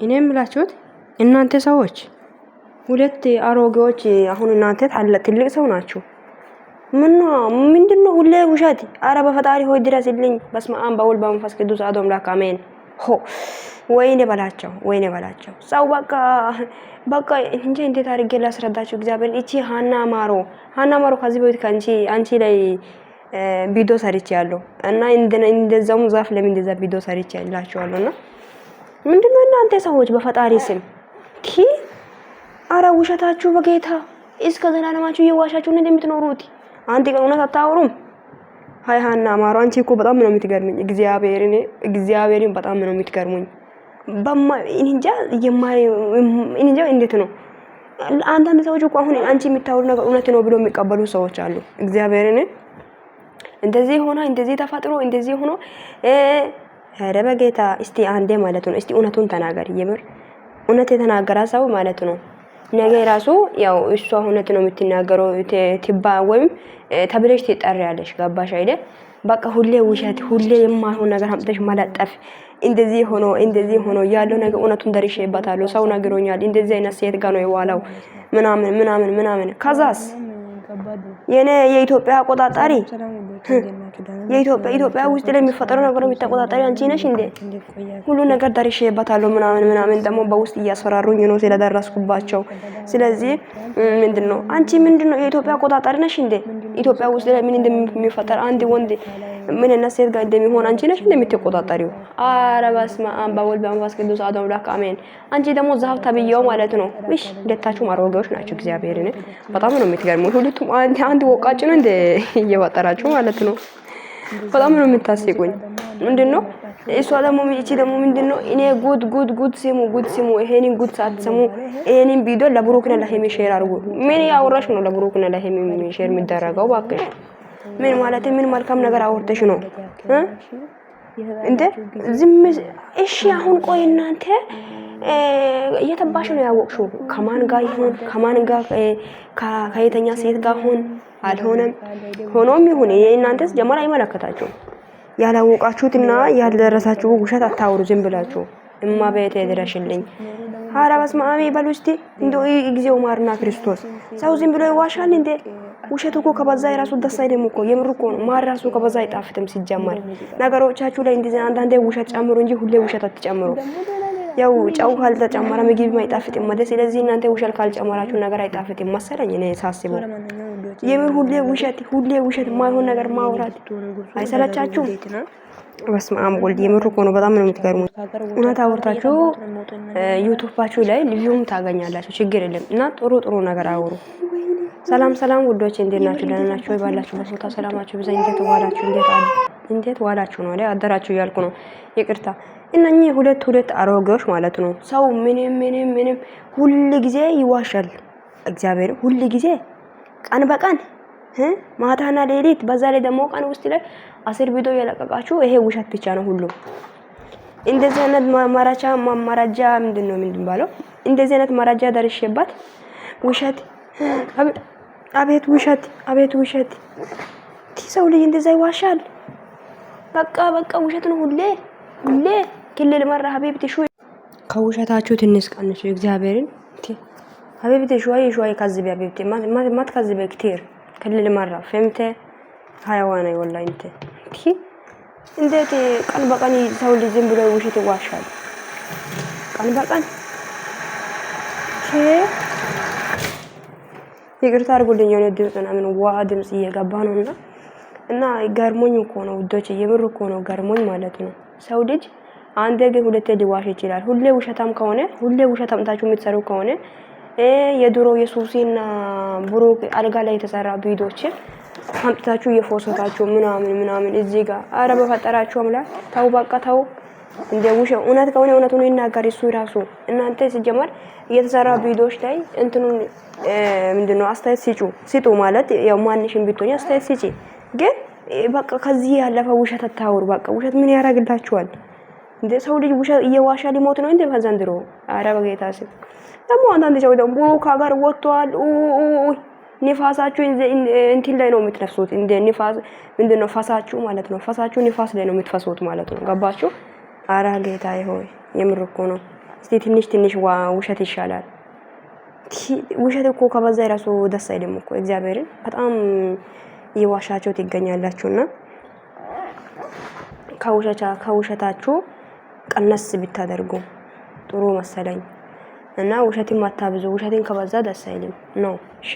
እኔም ብላችሁት እናንተ ሰዎች ሁለት አሮጌዎች አሁን እናንተ ትልቅ ሰው ናችሁ። ምንድነው ሁሌ ውሸት? አረ በፈጣሪ ሆይ ድረስልኝ። በስመ አብ በወልድ በመንፈስ ቅዱስ አሐዱ አምላክ አሜን። ወይኔ በላቸው ሰው በቃ እንዴት አድርጌ ላስረዳችሁ? እግዚአብሔር እቺ ሃና ማሮ ከዚህ በፊት አንቺ ላይ ቪዲዮ ሰርቻለሁ እና እንደዛው ዛፍ ለምን እንደዛ ቪዲዮ ሰርቻላችኋለሁና ምንድነው እናንተ ሰዎች በፈጣሪ ስም አረ ውሸታችሁ በጌታ እስከ ዘላለማችሁ እየዋሻችሁ ነው እንደምትኖሩት። አንተ ቀን እውነት አታወሩም። ሃይ ሃና ማሮ አንቺ እኮ በጣም ነው የምትገርሙኝ። እግዚአብሔርን በጣም ነው የምትገርሙኝ። እንጃ እንዴት ነው አንዳንድ ሰዎች እኮ አሁን አንቺ የምታወሩ ነገር እውነት ነው ብሎ የሚቀበሉ ሰዎች አሉ። እግዚአብሔርን እንደዚህ ሆና እንደዚህ ተፈጥሮ እንደዚህ ሆኖ ኧረ በጌታ እስቲ አንዴ ማለት ነው እስቲ እውነቱን ተናገር። የምር እውነት የተናገረ ሰው ማለት ነው ነገ ራሱ ያው እሷ እውነት ነው የምትናገረው ትባ ወይም ተብለሽ ትጠሪያለሽ። ገባሽ አይደል? በቃ ሁሌ ውሸት ሁሌ የማይሆን ነገር አምጥተሽ ማለጠፍ እንደዚህ ሆኖ ያለው ነገር እውነቱን ደርሼበታለሁ ሰው ነግሮኛል እንደዚህ አይነት ሴት ጋር ነው የዋለው ምናምን ከዛስ የኔ የኢትዮጵያ አቆጣጣሪ የኢትዮጵያ ውስጥ ላይ የሚፈጠረው ነገር የሚተቆጣጣሪ አንቺ ነሽ እንዴ? ሁሉ ነገር ደርሼበታለሁ ምናምን ደግሞ በውስጥ እያስፈራሩኝ ነው ስለደረስኩባቸው። ስለዚህ ምንድነው አንቺ ምንድነው የኢትዮጵያ አቆጣጣሪ ነሽ እንዴ? ኢትዮጵያ ውስጥ ላይ ምን እንደሚፈጠር አንድ ወንድ ምን እና ሴት ጋር እንደሚሆን አንቺ ነሽ እንደምትቆጣጣሪው። ኧረ በስመ አብ በወልድ በመንፈስ ቅዱስ አሐዱ አምላክ አሜን። አንቺ ደግሞ ዛፍ ተብዬው ማለት ነው። እሺ ሁለታችሁም አሮጌዎች ናችሁ። እግዚአብሔርን በጣም ነው የምትገርሙት። ሁለቱም አንድ ወቃጭ ነው እንደ እየወጠራችሁ ማለት ነው። በጣም ነው የምታስቁኝ። ምንድነው እሷ ደግሞ ምንድነው እኔ ጉድ ስሙ ይሄንን ጉድ ሳትሰሙ ይሄንን ቪዲዮ ለብሩክና ለሄሚ ሼር አድርጉ። ምን ያወራሽ ነው ለብሩክና ለሄሚ ሼር የሚደረገው? ባክሽ ምን ማለት ምን መልካም ነገር አወርተሽ ነው እንዴ? ዝም እሺ አሁን ቆይ እናንተ እየተባሽ ነው ያወቅሽው ከማን ጋር ይሁን ከማን ጋር ከየተኛ ሴት ጋር አልሆነም ሆኖም ይሁን እናንተስ ጀመራ አይመለከታችሁም። ያላወቃችሁትና ያልደረሳችሁ ውሸት አታውሩ ዝም ብላችሁ። እማቤቴ ድረሽልኝ። ሐራ በስመ አብ በሉ እስቲ እንደው እግዚኦ ማርና ክርስቶስ። ሰው ዝም ብሎ ይዋሻል እንዴ? ውሸት እኮ ከበዛ የራሱ ደስ አይልም እኮ የምር እኮ ነው። ማር ራሱ ከበዛ አይጣፍጥም ሲጀመር። ነገሮቻችሁ ላይ እንደዚህ አንዳንዴ ውሸት ጨምሩ እንጂ ሁሌ ውሸት አትጨምሩ። ያው ጨው ካልተጨመረ ምግብ አይጣፍጥም ማለት። ስለዚህ እናንተ ውሸት ካልጨመራችሁ ነገር አይጣፍጥም መሰለኝ እኔ ሳስበው። የምር ሁሌ ውሸት ማይሆን ነገር ማውራት አይሰለቻችሁም? በስመ አብ ወልድ የምር እኮ ነው። በጣም ነው የምትገርሙት። እውነት አውርታችሁ ዩቲዩባችሁ ላይ ሊቪውም ታገኛላችሁ። ችግር የለም እና ጥሩ ነገር አውሩ። ሰላም ውዶች እንዴት ናችሁ? ደህና ናችሁ ወይ? ባላችሁበት ቦታ ሰላማችሁ ብዛ። እንዴት ዋላችሁ ነው አደራችሁ እያልኩ ነው። ይቅርታ እነኚህ ሁለት አሮጌዎች ማለት ነው። ሰው ምንም ሁሉ ጊዜ ይዋሻል። እግዚአብሔር ሁሉ ጊዜ ቀን በቀን ማታና ሌሊት፣ በዛ ላይ ደግሞ ቀን ውስጥ ላይ 10 ቪዲዮ ያለቀቃችሁ ይሄ ውሸት ብቻ ነው ሁሉ። እንደዚህ አይነት መረጃ ምንድን ባለው እንደዚህ አይነት መረጃ ደርሼባት ውሸት አቤት ውሸት ሰው ልጅ እንደዛ ይዋሻል። በቃ ውሸት ነው ሁሌ ክልል መራ ሀቢብቲ ሹይ ከውሸታችሁ ትንሽ ቀንሱ። እግዚአብሔርን ሀቢብቲ ሹይ ከዚህ ሀቢብቲ ማት ከዚህ በክቲር ክልል መራ ፈምተ ሃያዋና ወላሂ እንዴት ቀን በቀን ሰው ልጅ ዝም ብሎ ውሸት ይዋሻል? ቀን በቀን ይቅርታ አድርጉልኝ። የሆነ ድምጽ ምናምን ድምጽ እየገባ ነውና እና ገርሞኝ እኮ ነው ውዶች፣ የምር እኮ ነው ገርሞኝ ማለት ነው። ሰው ልጅ አንዴ ግን ሁለቴ ሊዋሽ ይችላል። ሁሌ ውሸታም ከሆነ ሁሌ ውሸት አምጣችሁ የምትሰሩ ከሆነ የድሮ የሱሲና ብሩክ አልጋ ላይ የተሰራ ቪዲዮችን አምጥታችሁ እየፎሰታችሁ ምናምን እዚህ ጋር አረ በፈጠራችሁ አምላክ ተው፣ በቃ ተው። እንደ ውሸት እውነት ከሆነ እውነቱን ይናገር እሱ ራሱ። እናንተ ሲጀመር እየተሰራ ቪዲዮዎች ላይ እንትኑን ምንድነው አስተያየት ስጡ ማለት ያው ማንሽን ቢቶኝ አስተያየት ስጪ። ግን በቃ ከዚህ ያለፈ ውሸት አታውሩ። በቃ ውሸት ምን ያደርግላችኋል እንደ ሰው ልጅ ውሸት እየዋሻ ሊሞት ነው እንደ ፈዘንድሮ። አረ በጌታ ስም ደግሞ አንዳንድ ሰው ደግሞ ከሀገር ወጥቷል ንፋሳችሁ እንትን ላይ ነው የምትነፍሱት። እንደ ንፋስ ምንድነው ፈሳችሁ ማለት ነው። ፈሳችሁ ንፋስ ላይ ነው የምትፈሱት ማለት ነው። ገባችሁ? አረ ጌታዬ ሆይ የምር እኮ ነው። እስቲ ትንሽ ውሸት ይሻላል። ውሸት እኮ ከበዛ የራሱ ደስ አይልም እኮ እግዚአብሔርን በጣም ይዋሻቸው ትገኛላችሁና ከውሸታችሁ ቀነስ ብታደርጉ ጥሩ መሰለኝ። እና ውሸትን አታብዙ። ውሸትን ከበዛ ደስ አይልም ነው። እሺ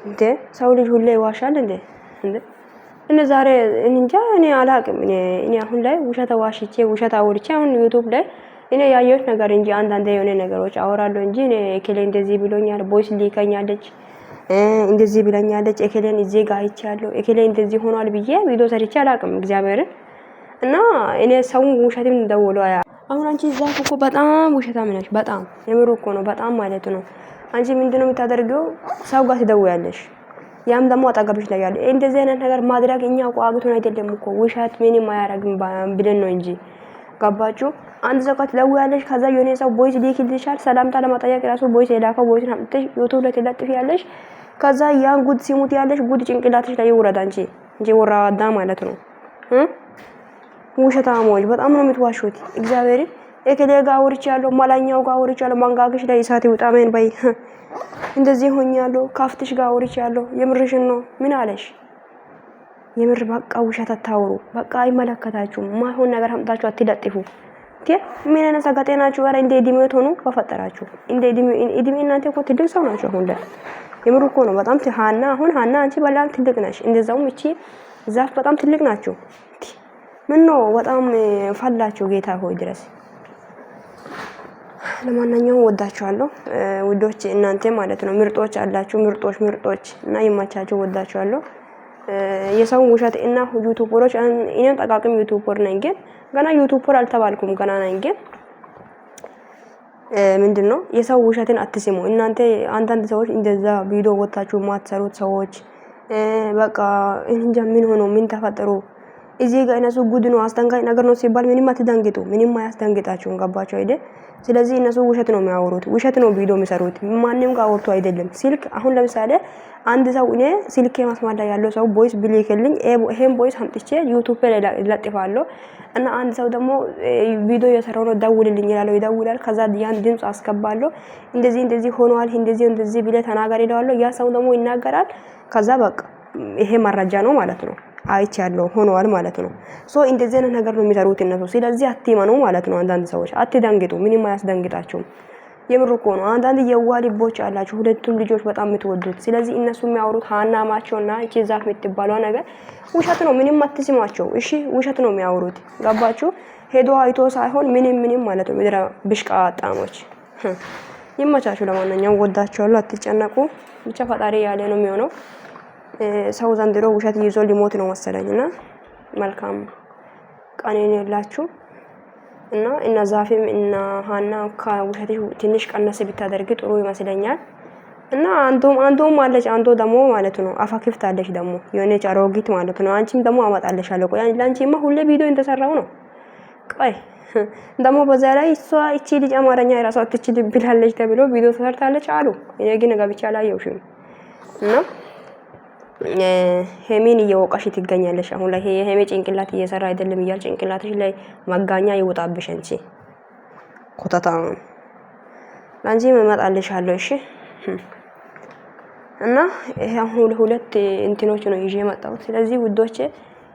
እንዴ ሰው ልጅ ሁሌ ይዋሻል እንዴ? እንደ ዛሬ እንጃ እኔ አላቅም። እኔ አሁን ላይ ውሸት ዋሽቼ ውሸት አውርቼ አሁን ዩቲዩብ ላይ እኔ ያየሁት ነገር እንጂ አንዳንድ የሆነ ነገሮች አወራለሁ እንጂ እኔ እከሌ እንደዚህ ብሎኛል፣ ቦይስ ሊከኛለች፣ እንደዚህ ብለኛለች፣ እከሌን እዚህ ጋር አይቻለሁ፣ እከሌ እንደዚህ ሆኗል ብዬ ቪዲዮ ሰርቼ አላቅም እግዚአብሔርን። እና እኔ ሰው ውሸትም ደውሎ አሁን አንቺ ዛፍ እኮ በጣም ውሸታም ነሽ። በጣም የምር እኮ ነው። በጣም ማለት ነው። አንቺ ምንድነው የምታደርገው? ሰው ጋር ትደውያለሽ፣ ያም ደግሞ አጠገብሽ ላይ ያለ እንደዚህ አይነት ነገር ማድረግ እኛ ቋግቶን አይደለም እኮ ውሸት ምንም አያረግም ብለን ነው እንጂ ገባችሁ? አንድ ሰው ጋር ትደውያለሽ፣ ከዛ የሆነ ሰው ቦይስ ሊክልሻል። ሰላምታ ለማጠየቅ ራሱ ቦይስ የላከው ቦይስ አምጥተሽ ዩቲዩብ ላይ ትለጥፊያለሽ። ከዛ ያን ጉድ ሲሙት ያለሽ ጉድ ጭንቅላትሽ ላይ ይወረድ። አንቺ እንጂ ወራዳ ማለት ነው። ውሸታሞች በጣም ነው የምትዋሹት። እግዚአብሔር እከሌ ጋር አውርቻለሁ፣ ማላኛው ጋር አውርቻለሁ፣ ማንጋግሽ ላይ እሳት ይውጣመን በይ። እንደዚህ ሆኛለሁ፣ ካፍትሽ ጋር አውርቻለሁ። የምርሽን ነው? ምን አለሽ? የምር በቃ ውሸት አታውሩ። በቃ አይመለከታችሁም። ማይሆን ነገር አምጣችሁ አትለጥፉ። ምን አይነት ሰጋጤ ናችሁ? ኧረ እንደ እድሜ ሆኑ በፈጠራችሁ። እንደ እድሜ እናንተ እኮ ትልቅ ሰው ናችሁ አሁን ላይ። የምር እኮ ነው። በጣም ሀና አንቺ በጣም ትልቅ ነሽ። እንደዛውም እቺ ዛፍ በጣም ትልቅ ናችሁ። ምን ነው በጣም ፈላችሁ ጌታ ሆይ ድረስ። ለማንኛውም ወዳችኋለሁ ውዶች፣ እናንተ ማለት ነው ምርጦች አላችሁ። ምርጦች እና ይማቻችሁ። ወዳችኋለሁ። የሰው ውሸት እና ዩቲዩበሮች እኔም ጠቃቅም ዩቲዩበር ነኝ፣ ግን ገና ዩቲዩበር አልተባልኩም። ገና ነኝ፣ ግን ምንድነው የሰው ውሸትን አትስሙ እናንተ። አንዳንድ ሰዎች እንደዛ ቪዲዮ ወጣችሁ ማትሰሩት ሰዎች በቃ እንጃ ምን ሆኖ ምን ተፈጠሩ እዚህ ጋር እነሱ ጉድ ነው አስደንጋጭ ነገር ነው ሲባል ምንም አትደንግጡ። ምንም አያስደንግጣችሁም። ገባችሁ አይደል? ስለዚህ እነሱ ውሸት ነው የሚያወሩት፣ ውሸት ነው ቪዲዮ የሚሰሩት። ማንንም ጋር አውርቶ አይደለም። ስልክ አሁን ለምሳሌ አንድ ሰው እኔ ስልኬ መስማት ላይ ያለው ሰው ቦይስ ቢልክልኝ ይሄን ቦይስ አምጥቼ ዩቲዩብ ላይ ለጥፋለሁ እና አንድ ሰው ደግሞ ቪዲዮ እየሰራው ነው ደውልልኝ ይላል፣ ይደውላል። ከዛ ያን ድምጽ አስገባለሁ። እንደዚህ ሆኗል፣ እንደዚህ ብለ ተናገር ይለዋለሁ። ያ ሰው ደግሞ ይናገራል። ከዛ በቃ ይሄ መረጃ ነው ማለት ነው። አይቻለሁ ሆኗል ማለት ነው። እንደዚህ አይነት ነገር ነው የሚሰሩት እነሱ። ስለዚህ አትመኑ ማለት ነው። አንዳንድ ሰዎች አትደንግጡ። ምንም አያስደንግጣችሁም። የምር እኮ ነው። አንዳንድ የዋህ ልቦች አላችሁ፣ ሁለቱም ልጆች በጣም የምትወዱት። ስለዚህ እነሱ የሚያወሩት ሀናማቸውና እቺ ዛፍ የምትባለው ነገር ውሸት ነው። ምንም አትስማቸው እሺ። ውሸት ነው የሚያወሩት። ገባችሁ? ሄዶ አይቶ ሳይሆን ምንም ማለት ነው። ምድረ ብሽቃ ጣሞች ይመቻችሁ። ለማንኛውም ወዳችኋለሁ። አትጨነቁ። ብቻ ፈጣሪ ያለ ነው የሚሆነው። ሰው ዘንድሮ ውሸት ይዞ ሊሞት ነው መሰለኝና መልካም ቀን ይሁንላችሁ። እና ዛፍም እና ሀና ከውሸት ትንሽ ቀነስ ብታደርግ ጥሩ ይመስለኛል። እና አንዱም አለች፣ አንዱ ደግሞ ማለት ነው አፋክፍት አለች ደግሞ የሆነች አሮጊት ማለት ነው። አንቺም ደግሞ አመጣለሻለሁ። ቆይ ላንቺማ ሁሌ ቪዲዮ እንደሰራው ነው። ቆይ ደግሞ በዛ ላይ እቺ ልጅ አማርኛ የራሷ አትችል ብላለች ተብሎ ቪዲዮ ተሰርታለች አሉ። እኔ ግን ገብቻ አላየሁሽም። እና ሄሜን እየወቀሽ ትገኛለሽ። አሁን ላይ ሄሜ ጭንቅላት እየሰራ አይደለም እያል ጭንቅላትሽ ላይ መጋኛ ይወጣብሽ እንጂ ኮታታ ላንጂ መመጣልሻለሁ። እሺ እና ይሄ አሁን ሁለት እንትኖች ነው ይዤ መጣሁት። ስለዚህ ውዶቼ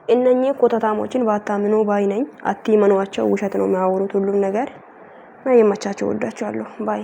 እነኚህ ኮታታሞችን ባታምኑ ባይ ነኝ። አትመኗቸው። ውሸት ነው የሚያወሩት ሁሉም ነገር። እና የማቻቸው ወዳቸዋለሁ ባይ